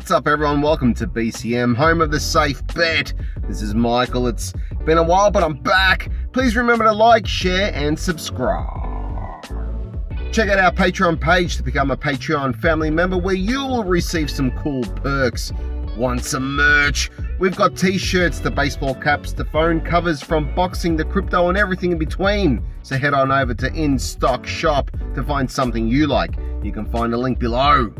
What's up everyone, welcome to BCM, home of the safe bet. This is Michael. It's been a while but I'm back. Please remember to like, share and subscribe. Check out our Patreon page to become a Patreon family member where you will receive some cool perks. Want some merch? We've got t-shirts to baseball caps to phone covers, from boxing to crypto and everything in between. So head on over to In Stock Shop to find something you like. You can find a link below.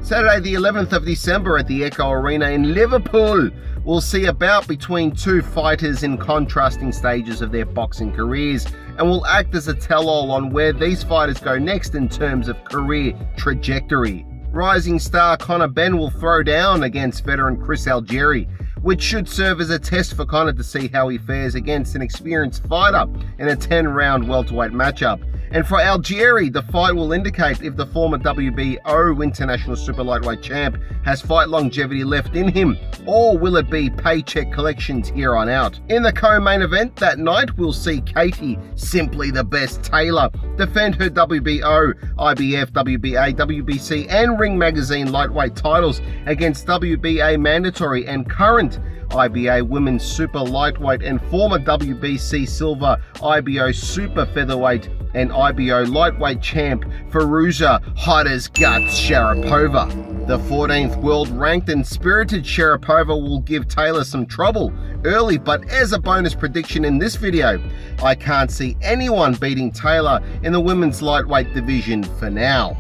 Saturday the 11th of December at the Echo Arena in Liverpool, we'll see a bout between two fighters in contrasting stages of their boxing careers, and will act as a tell-all on where these fighters go next in terms of career trajectory. Rising star Conor Benn will throw down against veteran Chris Algeri, which should serve as a test for Conor to see how he fares against an experienced fighter in a 10-round welterweight matchup. And for Algieri, the fight will indicate if the former WBO International Super lightweight champ has fight longevity left in him, or will it be paycheck collections here on out. In the co-main event that night, we'll see Katie, simply the best Taylor, defend her WBO, IBF, WBA, WBC and Ring magazine lightweight titles against WBA mandatory and current IBA Women's Super Lightweight and former WBC Silver, IBO Super Featherweight and IBO Lightweight champ Firuza hot as guts Sharipova. The 14th world ranked and spirited Sharipova will give Taylor some trouble early, but as a bonus prediction in this video, I can't see anyone beating Taylor in the women's lightweight division for now.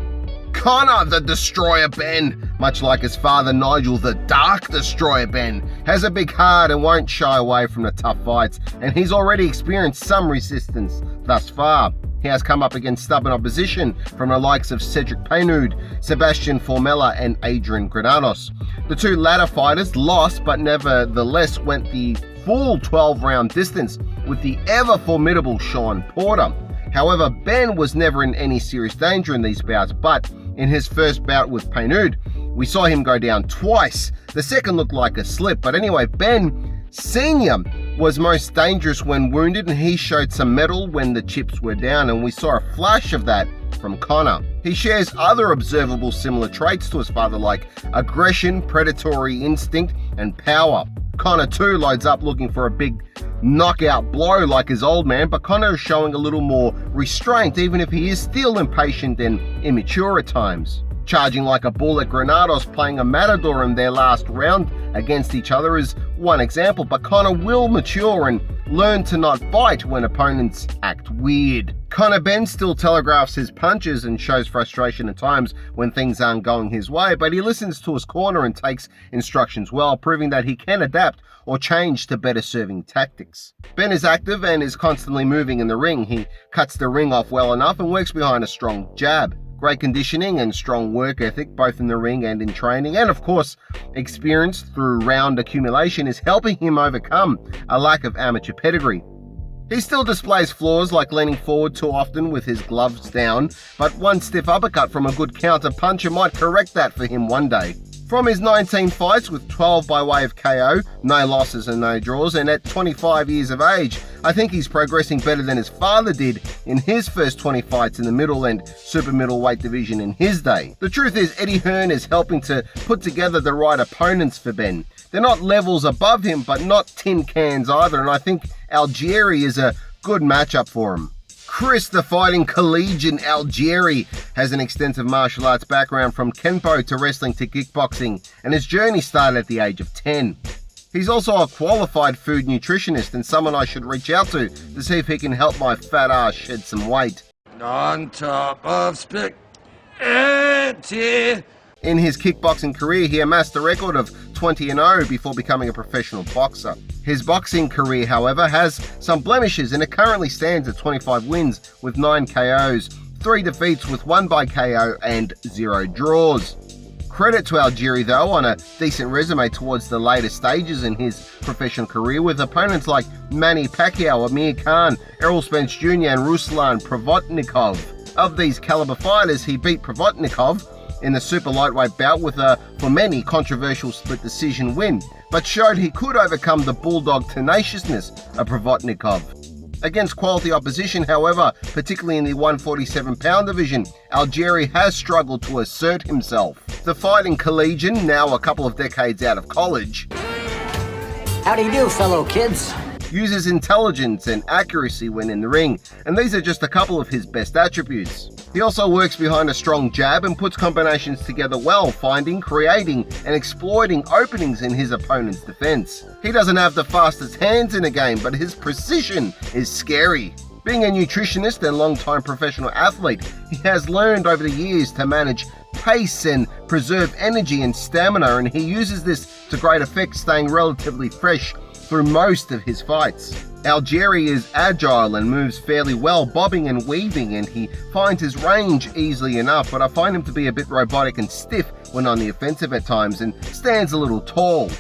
Conor the Destroyer Benn, much like his father Nigel the Dark Destroyer Benn, has a big heart and won't shy away from the tough fights, and he's already experienced some resistance thus far. He has come up against stubborn opposition from the likes of Cedric Peynaud, Sebastian Formella and Adrian Granados. The two latter fighters lost, but nevertheless went the full 12-round distance with the ever formidable Sean Porter. However, Benn was never in any serious danger in these bouts, but in his first bout with Peynaud, we saw him go down twice. The second looked like a slip, but anyway, Benn Sr. was most dangerous when wounded, and he showed some mettle when the chips were down, and we saw a flash of that from Conor. He shares other observable similar traits to his father like aggression, predatory instinct and power. Conor too loads up looking for a big knockout blow like his old man, but Conor is showing a little more restraint, even if he is still impatient and immature at times. Charging like a bull at Granados, playing a matador in their last round against each other is one example, but Conor will mature and learn to not bite when opponents act weird. Conor Benn still telegraphs his punches and shows frustration at times when things aren't going his way, but he listens to his corner and takes instructions well, proving that he can adapt or change to better serving tactics. Benn is active and is constantly moving in the ring. He cuts the ring off well enough and works behind a strong jab. Great conditioning and strong work ethic, both in the ring and in training, and of course, experience through round accumulation is helping him overcome a lack of amateur pedigree. He still displays flaws like leaning forward too often with his gloves down, but one stiff uppercut from a good counter puncher might correct that for him one day. From his 19 fights, with 12 by way of KO, no losses and no draws, and at 25 years of age, I think he's progressing better than his father did in his first 20 fights in the middle and super middleweight division in his day. The truth is, Eddie Hearn is helping to put together the right opponents for Benn. They're not levels above him, but not tin cans either, and I think Algieri is a good matchup for him. Chris the Fighting Collegian Algeri has an extensive martial arts background from Kenpo to wrestling to kickboxing, and his journey started at the age of 10. He's also a qualified food nutritionist and someone I should reach out to see if he can help my fat ass shed some weight. On top of spaghetti. In his kickboxing career, he amassed a record of 20-0 before becoming a professional boxer. His boxing career, however, has some blemishes, and it currently stands at 25 wins with 9 KOs, 3 defeats with 1 by KO and 0 draws. Credit to Algieri though on a decent resume towards the later stages in his professional career, with opponents like Manny Pacquiao, Amir Khan, Errol Spence Jr. and Ruslan Pravotnikov. Of these caliber fighters, he beat Pravotnikov in the super lightweight bout with a, for many, controversial split decision win, but showed he could overcome the bulldog tenaciousness of Pravotnikov. Against quality opposition, however, particularly in the 147-pound division, Algieri has struggled to assert himself. The fighting collegian, now a couple of decades out of college, How do you do, fellow kids? uses intelligence and accuracy when in the ring, and these are just a couple of his best attributes. He also works behind a strong jab and puts combinations together well, finding, creating, and exploiting openings in his opponent's defense. He doesn't have the fastest hands in the game, but his precision is scary. Being a nutritionist and long-time professional athlete, he has learned over the years to manage pace and preserve energy and stamina, and he uses this to great effect, staying relatively fresh through most of his fights. Algieri is agile and moves fairly well, bobbing and weaving, and he finds his range easily enough, but I find him to be a bit robotic and stiff when on the offensive at times, and stands a little tall.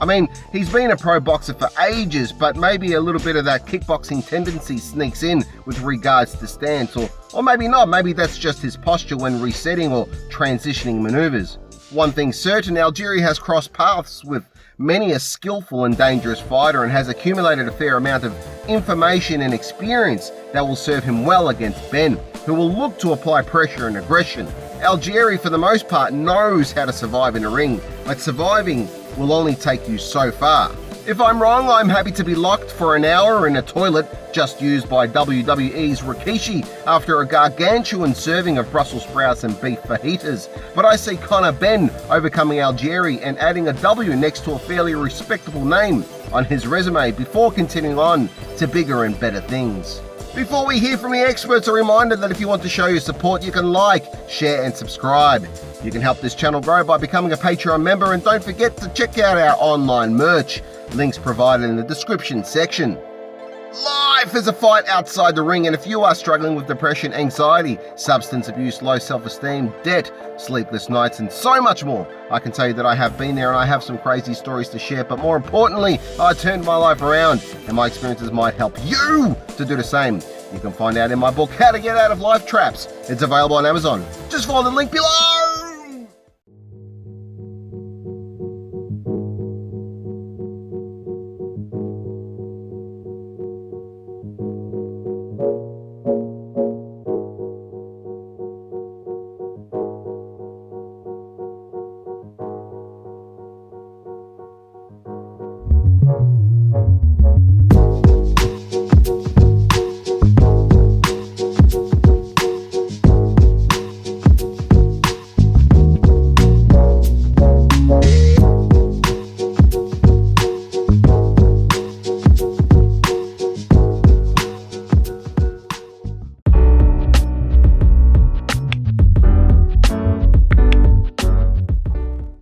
I mean, he's been a pro boxer for ages, but maybe a little bit of that kickboxing tendency sneaks in with regards to stance, or maybe not, maybe that's just his posture when resetting or transitioning maneuvers. One thing's certain, Algieri has crossed paths with many a skillful and dangerous fighter and has accumulated a fair amount of information and experience that will serve him well against Benn, who will look to apply pressure and aggression. Algieri, for the most part, knows how to survive in a ring, but surviving will only take you so far. If I'm wrong, I'm happy to be locked for an hour in a toilet just used by WWE's Rikishi after a gargantuan serving of Brussels sprouts and beef fajitas. But I see Conor Benn overcoming Algieri and adding a W next to a fairly respectable name on his resume before continuing on to bigger and better things. Before we hear from the experts, a reminder that if you want to show your support, you can like, share and subscribe. You can help this channel grow by becoming a Patreon member, and don't forget to check out our online merch. Links provided in the description section. Life is a fight outside the ring, and if you are struggling with depression, anxiety, substance abuse, low self-esteem, debt, sleepless nights, and so much more, I can tell you that I have been there and I have some crazy stories to share, but more importantly, I turned my life around, and my experiences might help you to do the same. You can find out in my book, How to Get Out of Life Traps. It's available on Amazon. Just follow the link below!